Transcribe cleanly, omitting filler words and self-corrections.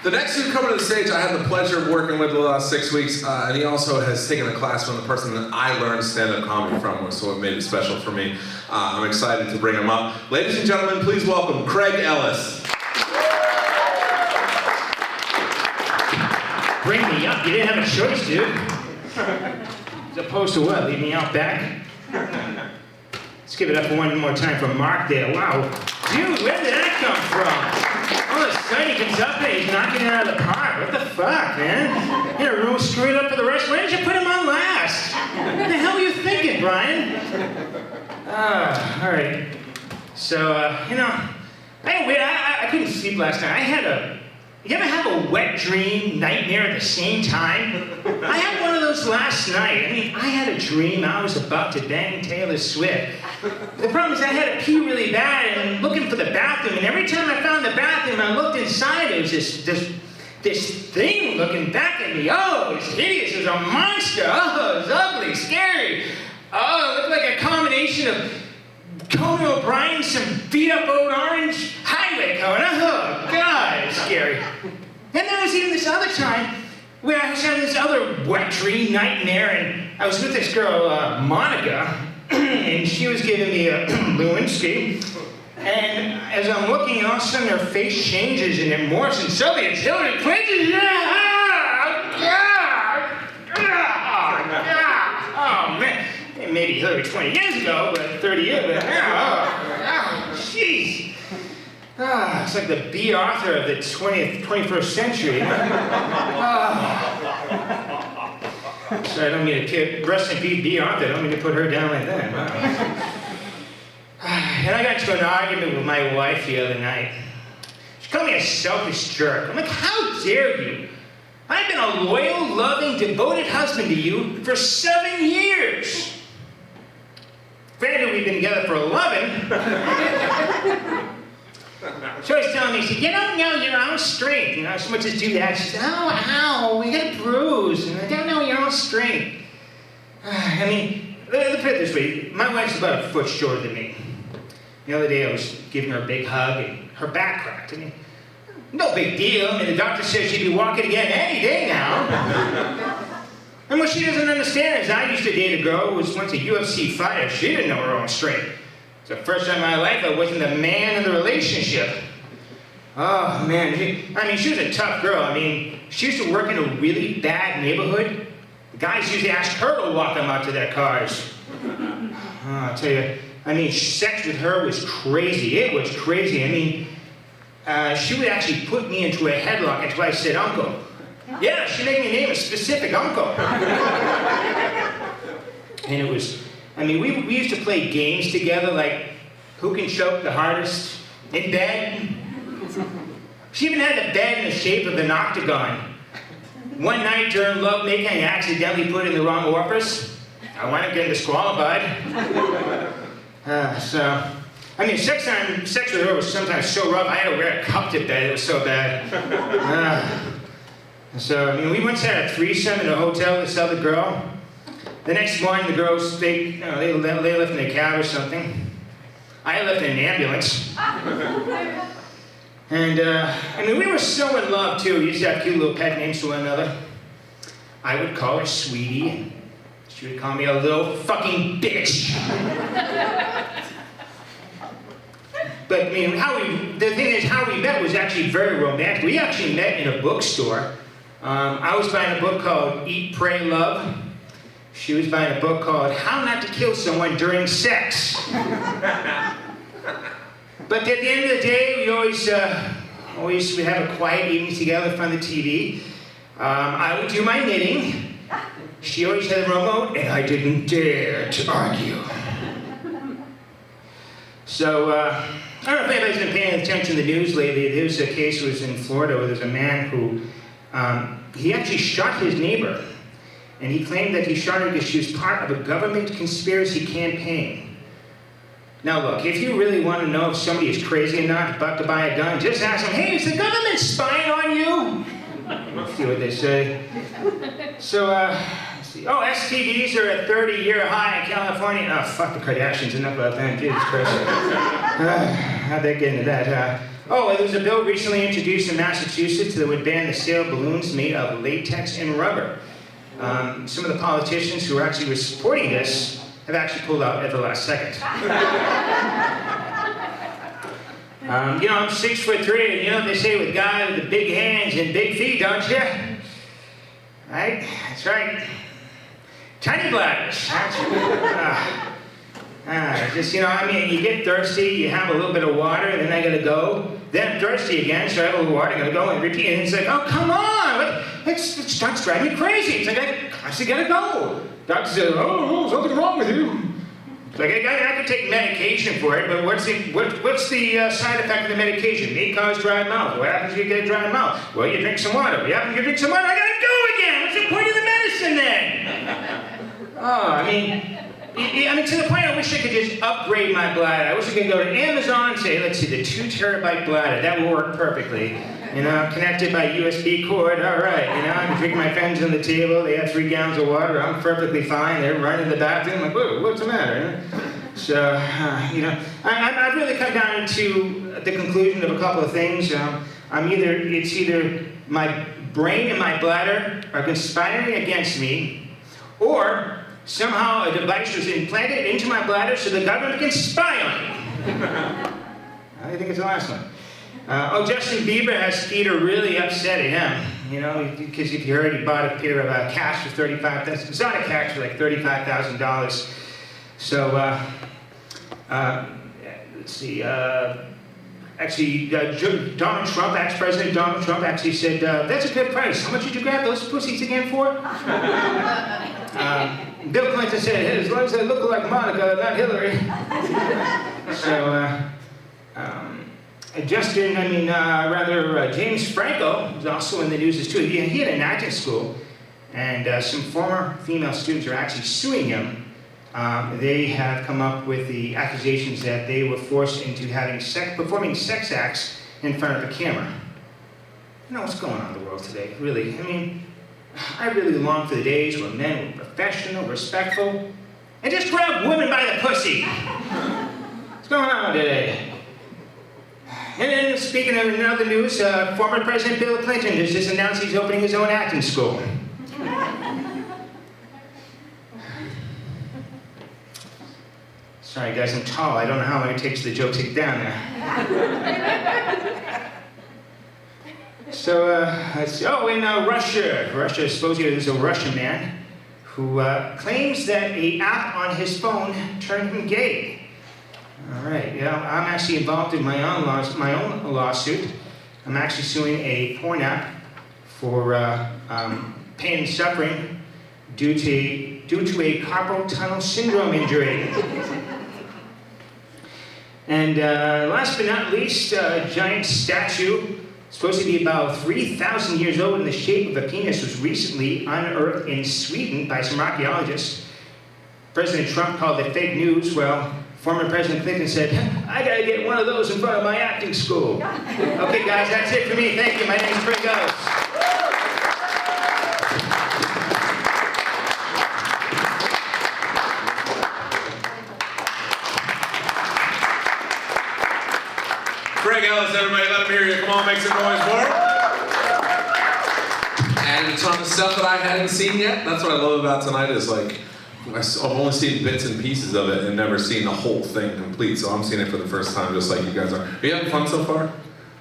The next dude coming to the stage, I had the pleasure of working with the last 6 weeks, and he also has taken a class from the person that I learned stand-up comedy from, so it made it special for me. I'm excited to bring him up. Ladies and gentlemen, please welcome Craig Ellis. Bring me up. You didn't have a choice, dude. As opposed to what? Leave me out back? Let's give it up one more time for Mark there. Wow. Dude, where did that come from? All of a sudden he comes up and he's knocking it out of the park. What the fuck, man? You're real screwed up for the rest. Why did you put him on last? What the hell are you thinking, Brian? All right. So, I couldn't sleep last night. You ever have a wet dream, nightmare at the same time? I had one of those last night. I had a dream I was about to bang Taylor Swift. The problem is I had to pee really bad and looking for the bathroom, and every time I found the bathroom, I looked inside, it was this thing looking back at me. Oh, it's hideous, it was a monster. Oh, it was ugly, scary. Oh, it looked like a combination of Conan O'Brien, some beat-up old orange highway cone. Oh, God, it's scary. And there was even this other time where I was having this other wet dream nightmare, and I was with this girl, Monica, and she was giving me a Lewinsky. And as I'm looking, all of a sudden her face changes and it morphs, and suddenly it's Hillary Clinton. Oh, man. Maybe Hillary 20 years ago, but 30 years ago. Jeez. It's like the B. Arthur of the 21st century. So I don't mean to rest in peace, B. Arthur. I don't mean to put her down like that. And I got into an argument with my wife the other night. She called me a selfish jerk. I'm like, how dare you? I've been a loyal, loving, devoted husband to you for 7 years. Granted, we've been together for 11. She was telling me, she said, you don't know your own strength. You know, so much as do that. She said, ow, you got a bruise. And I don't know your own strength. Let's put it this way. My wife's about a foot shorter than me. The other day I was giving her a big hug and her back cracked. No big deal. The doctor says she'd be walking again any day now. And what she doesn't understand is I used to date a girl who was once a UFC fighter. She didn't know her own strength. It's the first time in my life I wasn't the man of the relationship. Oh, man. She was a tough girl. She used to work in a really bad neighborhood. The guys usually asked her to walk them out to their cars. I'll tell you, sex with her was crazy. It was crazy. She would actually put me into a headlock until I said, uncle. Yeah, she made me name a specific uncle. And it was, we used to play games together, like who can choke the hardest in bed. She even had the bed in the shape of an octagon. One night during lovemaking, I accidentally put it in the wrong orifice. I wound up getting disqualified. Sex with her was sometimes so rough, I had to wear a cup to bed, it was so bad. We once had a threesome in a hotel with this other girl. The next morning, the girls, they left in a cab or something. I left in an ambulance. And we were so in love, too. We used to have cute little pet names to one another. I would call her Sweetie. She would call me a little fucking bitch. But, the thing is, how we met was actually very romantic. We actually met in a bookstore. I was buying a book called Eat, Pray, Love. She was buying a book called How Not to Kill Someone During Sex. But at the end of the day, we always would have a quiet evening together in front of the TV. I would do my knitting. She always had the remote, and I didn't dare to argue. So, I don't know if anybody's been paying attention to the news lately. There was a case that was in Florida where there's a man who, he actually shot his neighbor. And he claimed that he shot her because she was part of a government conspiracy campaign. Now look, if you really want to know if somebody is crazy or not about to buy a gun, just ask them, hey, is the government spying on you? Let's see what they say. So, let's see. Oh, STDs are at 30-year high in California. Oh, fuck the Kardashians, enough about that, Jesus Christ. How'd they get into that? Oh, well, there was a bill recently introduced in Massachusetts that would ban the sale of balloons made of latex and rubber. Some of the politicians who actually were supporting this have actually pulled out at the last second. You know, I'm 6'3", and you know what they say with guys with the big hands and big feet, don't you? Right? That's right. Tiny bladders. Just, you know, I mean, you get thirsty, you have a little bit of water, and then I gotta go. Then I'm thirsty again, so I have a little water, I gotta go and repeat. And it's like, oh, come on! It starts driving me crazy. It's like, I constantly gotta go. Doctor says, oh, something wrong with you. It's like, I could take medication for it, but what's the side effect of the medication? May cause dry mouth. What happens if you get a dry mouth? Well, you drink some water. What happens if you drink some water? I gotta go again! What's the point of the medicine then? Oh, I mean, to the point I wish I could just upgrade my bladder. I wish I could go to Amazon and say, let's see, the 2 terabyte bladder. That will work perfectly. You know, connected by USB cord, all right. You know, I can drink my friends on the table. They have 3 gallons of water. I'm perfectly fine. They're running to the bathroom. I'm like, whoa, what's the matter? So, you know, I've really come down to the conclusion of a couple of things. It's either my brain and my bladder are conspiring against me, or somehow a device was implanted into my bladder so the government can spy on me. I think it's the last one. Justin Bieber has Skeeter really upset at him, you know, because if you heard, he bought a pair of cash for $35,000, exotic cash for like $35,000. So, let's see, actually, Donald Trump, ex-President Donald Trump actually said, that's a good price. How much did you grab those pussies again for? Bill Clinton said, hey, as long as they look like Monica, not Hillary. So, James Franco, who's also in the news too, he had an acting school, and some former female students are actually suing him. They have come up with the accusations that they were forced into performing sex acts in front of a camera. You know what's going on in the world today, really. I mean, I really long for the days where men were professional, respectful, and just grabbed women by the pussy. What's going on today? And then, speaking of another news, former President Bill Clinton has just announced he's opening his own acting school. Sorry guys, I'm tall. I don't know how long it takes the joke to get down there. So, in Russia, supposedly there's a Russian man who claims that an app on his phone turned him gay. All right, yeah, I'm actually involved in my own lawsuit. I'm actually suing a porn app for pain and suffering due to a carpal tunnel syndrome injury. And last but not least, a giant statue, supposed to be about 3,000 years old in the shape of a penis, was recently unearthed in Sweden by some archaeologists. President Trump called it fake news. Well, former President Clinton said, I gotta get one of those in front of my acting school. Okay guys, that's it for me. Thank you. My name is Craig Ellis. Craig Ellis, everybody, let him hear you. Come on, make some noise for him. And it's on the stuff that I hadn't seen yet. That's what I love about tonight is like, I've only seen bits and pieces of it and never seen the whole thing complete. So I'm seeing it for the first time just like you guys are. Are you having fun so far?